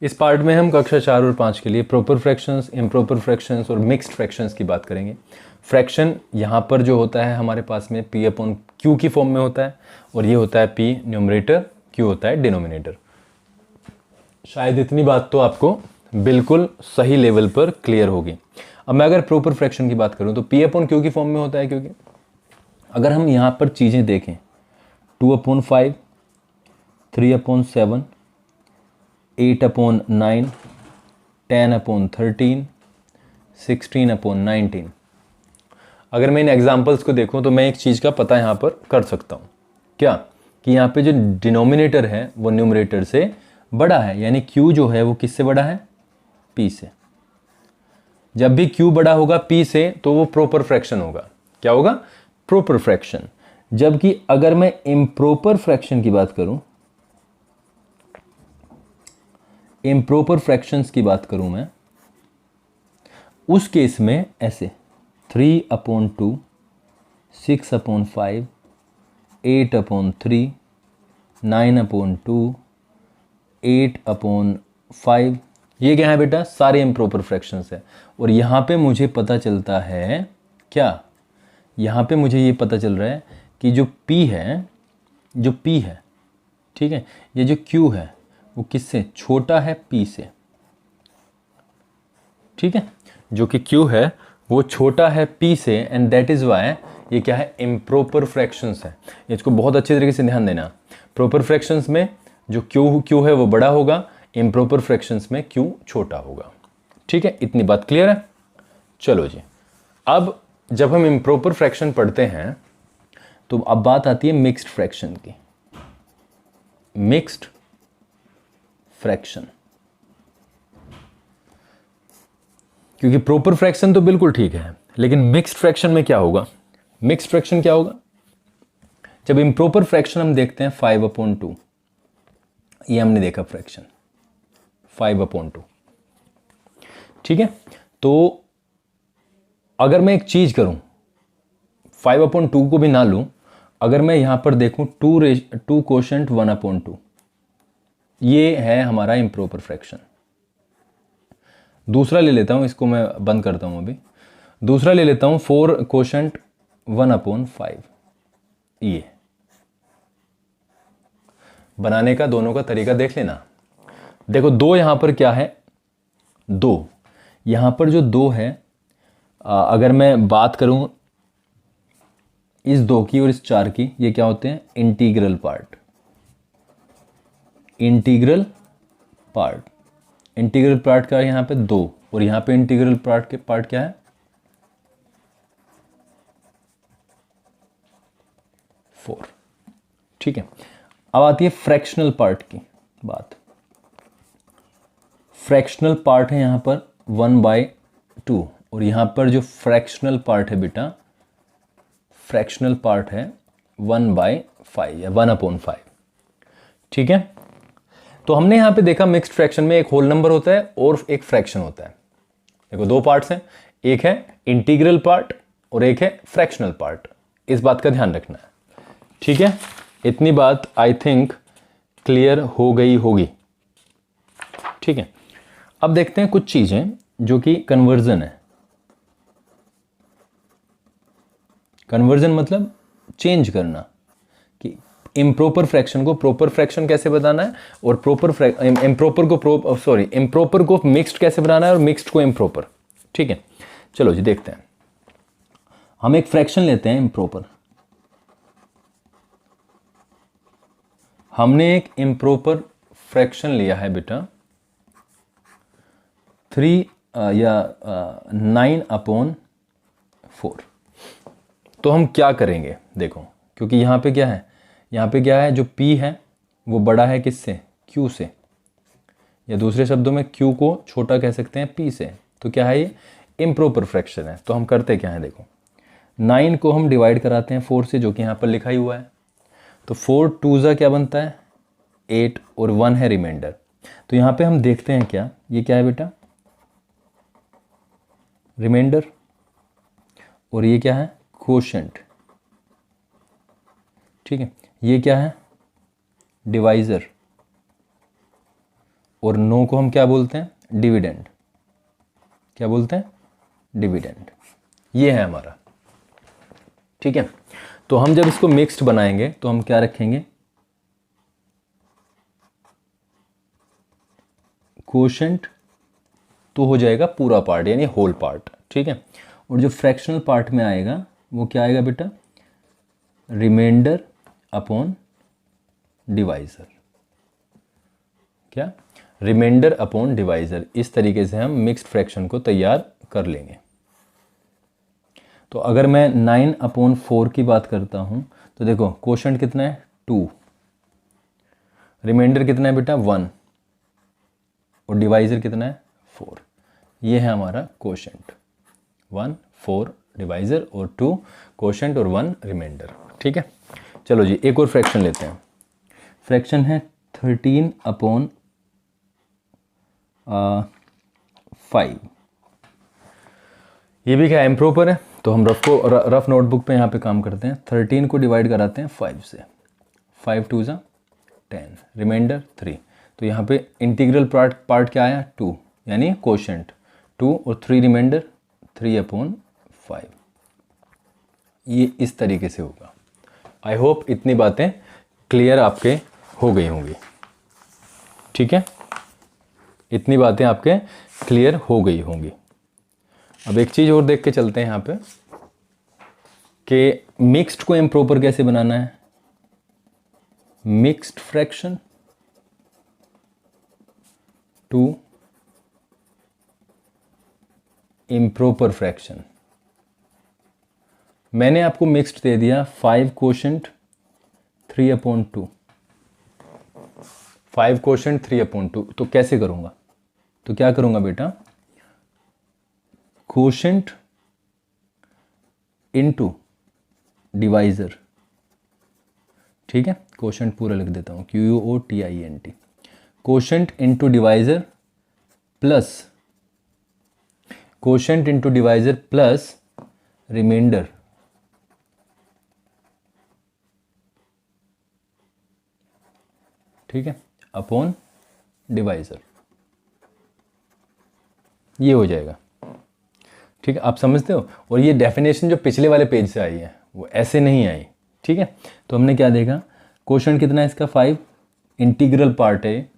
इस पार्ट में हम कक्षा 4 और 5 के लिए प्रॉपर फ्रैक्शंस, इम्प्रॉपर फ्रैक्शंस और मिक्स्ड फ्रैक्शंस की बात करेंगे। फ्रैक्शन यहाँ पर जो होता है हमारे पास में पी अपॉन क्यू की फॉर्म में होता है और ये होता है पी न्यूमरेटर, क्यू होता है डिनोमिनेटर। शायद इतनी बात तो आपको बिल्कुल सही लेवल पर क्लियर होगी। अब मैं अगर प्रॉपर फ्रैक्शन की बात करूँ तो पी अपॉन क्यू की फॉर्म में होता है, क्योंकि अगर हम यहाँ पर चीज़ें देखें 2/5, 3/7, 8/9, 10/13, 16/19। अगर मैं इन एग्जाम्पल्स को देखूं तो मैं एक चीज़ का पता यहाँ पर कर सकता हूँ, क्या कि यहाँ पे जो डिनोमिनेटर है वो न्यूमरेटर से बड़ा है, यानी q जो है वो किससे बड़ा है, p से। जब भी q बड़ा होगा p से तो वो प्रॉपर फ्रैक्शन होगा। क्या होगा, प्रॉपर फ्रैक्शन। जबकि अगर मैं इम्प्रॉपर फ्रैक्शन की बात करूं, इम्प्रॉपर फ्रैक्शंस की बात करूं मैं, उस केस में ऐसे 3/2, 6/5, 8/3, 9/2, 8/5, ये क्या है बेटा, सारे इम्प्रॉपर फ्रैक्शंस है। और यहाँ पे मुझे पता चलता है क्या, यहाँ पे मुझे ये पता चल रहा है कि जो P है, जो P है, ठीक है, ये जो Q है वो किससे छोटा है, P से। ठीक है, जो कि Q है वो छोटा है P से, एंड दैट इज वाई ये क्या है, इम्प्रॉपर फ्रैक्शंस है। इसको बहुत अच्छे तरीके से ध्यान देना। प्रॉपर फ्रैक्शंस में जो Q है वो बड़ा होगा, इम्प्रॉपर फ्रैक्शंस में Q छोटा होगा। ठीक है, इतनी बात क्लियर है। चलो जी, अब जब हम इम्प्रॉपर फ्रैक्शन पढ़ते हैं तो अब बात आती है मिक्स्ड फ्रैक्शन की। मिक्स्ड फ्रैक्शन, क्योंकि प्रॉपर फ्रैक्शन तो बिल्कुल ठीक है, लेकिन मिक्स्ड फ्रैक्शन में क्या होगा, मिक्स्ड फ्रैक्शन क्या होगा, जब इम्प्रॉपर फ्रैक्शन हम देखते हैं 5/2, ये हमने देखा फ्रैक्शन 5/2। ठीक है, तो अगर मैं एक चीज करूं, 5/2 को भी ना लूं, अगर मैं यहां पर देखूं 2 कोशेंट 1/2, ये है हमारा इम्प्रॉपर फ्रैक्शन। दूसरा ले लेता हूं, इसको मैं बंद करता हूं अभी। दूसरा ले लेता हूं 4 कोशेंट 1/5। ये बनाने का दोनों का तरीका देख लेना। देखो दो यहां पर क्या है, दो यहां पर जो दो है, अगर मैं बात करूं इस 2 की और इस 4 की, ये क्या होते हैं, integral part. Integral part, integral part का यहां पे 2 और यहां पे इंटीग्रल पार्ट के पार्ट क्या है, 4। ठीक है, अब आती है फ्रैक्शनल पार्ट की बात। फ्रैक्शनल पार्ट है यहां पर 1/2 और यहां पर जो फ्रैक्शनल पार्ट है बेटा, फ्रैक्शनल पार्ट है 1/5 या 1/5। ठीक है, तो हमने यहां पे देखा मिक्स्ड फ्रैक्शन में एक होल नंबर होता है और एक फ्रैक्शन होता है। देखो दो पार्ट्स हैं, एक है इंटीग्रल पार्ट और एक है फ्रैक्शनल पार्ट। इस बात का ध्यान रखना है। ठीक है, इतनी बात आई थिंक क्लियर हो गई होगी। ठीक है, अब देखते हैं कुछ चीजें जो कि कन्वर्जन है। कन्वर्जन मतलब चेंज करना, कि इम्प्रॉपर फ्रैक्शन को प्रॉपर फ्रैक्शन कैसे बनाना है और इम्प्रॉपर को मिक्स्ड कैसे बनाना है और मिक्स्ड को इम्प्रॉपर। ठीक है, चलो जी देखते हैं। हम एक फ्रैक्शन लेते हैं इम्प्रॉपर। हमने एक इम्प्रॉपर फ्रैक्शन लिया है बेटा 3 या 9/4। तो हम क्या करेंगे, देखो क्योंकि यहाँ पे क्या है, यहाँ पे क्या है, जो P है वो बड़ा है किससे, Q से, या दूसरे शब्दों में Q को छोटा कह सकते हैं P से। तो क्या है, ये इम्प्रॉपर फ्रैक्शन है। तो हम करते क्या है, देखो 9 को हम डिवाइड कराते हैं 4 से, जो कि यहाँ पर लिखा ही हुआ है। तो 4 2 क्या बनता है, 8 और 1 है रिमाइंडर। तो यहाँ पे हम देखते हैं क्या, ये क्या है बेटा, रिमाइंडर, और ये क्या है, कोशेंट। ठीक है, ये क्या है, डिवाइजर, और 9 को हम क्या बोलते हैं? डिविडेंड। क्या बोलते हैं? डिविडेंड। ये है हमारा, ठीक है। तो हम जब इसको मिक्स्ड बनाएंगे तो हम क्या रखेंगे? कोशेंट तो हो जाएगा पूरा पार्ट यानी होल पार्ट, ठीक है। और जो फ्रैक्शनल पार्ट में आएगा वो क्या आएगा बेटा? Remainder upon divisor. क्या? Remainder upon divisor. इस तरीके से हम मिक्स्ड फ्रैक्शन को तैयार कर लेंगे। तो अगर मैं 9/4 की बात करता हूं तो देखो कोशेंट कितना है? 2। रिमाइंडर कितना है बेटा? 1। और डिवाइजर कितना है? 4। ये है हमारा कोशेंट। 1 4 डिवाइजर और 2 कोशेंट और 1 रिमाइंडर, ठीक है। चलो जी एक और फ्रैक्शन लेते हैं। फ्रैक्शन है 13/5। ये भी क्या इम्प्रॉपर है, तो हम रफ नोटबुक पे यहाँ पे काम करते हैं। 13 को डिवाइड कराते हैं 5 से। 5 2 ज़ा 10, रिमाइंडर 3। तो यहाँ पे इंटीग्रल पार्ट क्या आया? 2 यानी कोशेंट 2 और 3 रिमाइंडर 3/5। ये इस तरीके से होगा। आई होप इतनी बातें क्लियर आपके हो गई होंगी, ठीक है। इतनी बातें आपके क्लियर हो गई होंगी। अब एक चीज़ और देख के चलते हैं यहाँ पे कि मिक्स्ड को इम्प्रॉपर कैसे बनाना है। Mixed fraction to improper fraction. मैंने आपको मिक्स्ड दे दिया 5 कोशेंट 3/2। 5 कोशेंट 3/2। तो कैसे करूंगा? तो क्या करूंगा बेटा? कोशेंट इनटू डिवाइजर, ठीक है। कोशेंट पूरा लिख देता हूं, QUOTIENT। Quotient into divisor plus quotient into divisor plus remainder, ठीक है, अपॉन डिवाइजर। ये हो जाएगा, ठीक है। आप समझते हो। और ये डेफिनेशन जो पिछले वाले पेज से आई है वो ऐसे नहीं आई, ठीक है। तो हमने क्या देखा? कोशेंट कितना है इसका? 5, इंटीग्रल पार्ट है,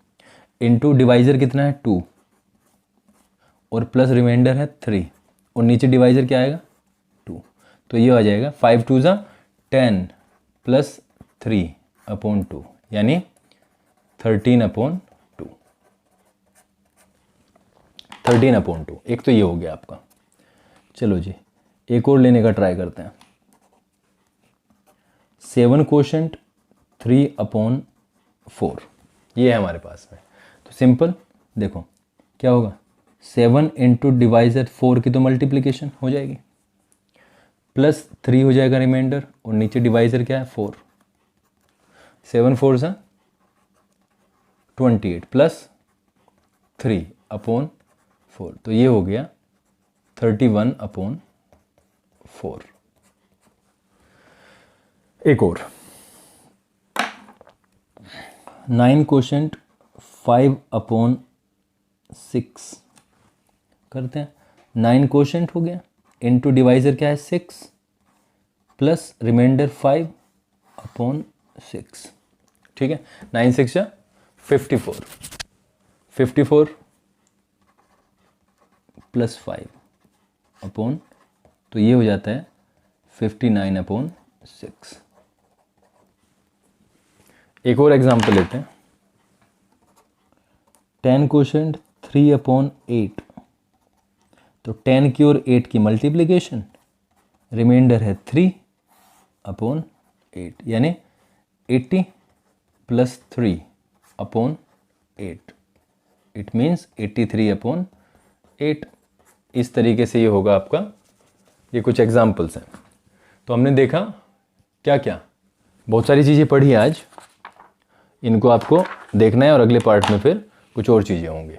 इनटू डिवाइजर कितना है? 2 और प्लस रिमाइंडर है 3 और नीचे डिवाइजर क्या आएगा? 2। तो ये आ जाएगा 5 2 ज़ा 10 प्लस 3/2 यानी 13/2। 13/2। एक तो ये हो गया आपका। चलो जी एक और लेने का ट्राई करते हैं। 7 कोशेंट 3/4। ये है हमारे पास में। तो सिंपल देखो क्या होगा? 7 इंटू डिवाइजर 4 की तो मल्टीप्लिकेशन हो जाएगी, प्लस 3 हो जाएगा रिमाइंडर और नीचे डिवाइजर क्या है? 4। 7 4 सा 28 प्लस 3/4। तो ये हो गया 31/4। एक और 9 कोशेंट 5/6 करते हैं। 9 कोशेंट हो गया, इनटू डिवाइजर क्या है? 6 प्लस रिमाइंडर 5/6, ठीक है। 9 6 या 54। 54 प्लस 5/, तो ये हो जाता है 59/6। एक और एग्जांपल लेते हैं। 10 कोशेंट 3/8। तो 10 की और 8 की मल्टीप्लिकेशन, रिमाइंडर है 3/8 यानी 80 प्लस 3/8। It means 83/8। इस तरीके से ये होगा आपका। ये कुछ एग्जाम्पल्स हैं। तो हमने देखा क्या क्या, बहुत सारी चीज़ें पढ़ी आज। इनको आपको देखना है और अगले पार्ट में फिर कुछ और चीज़ें होंगी।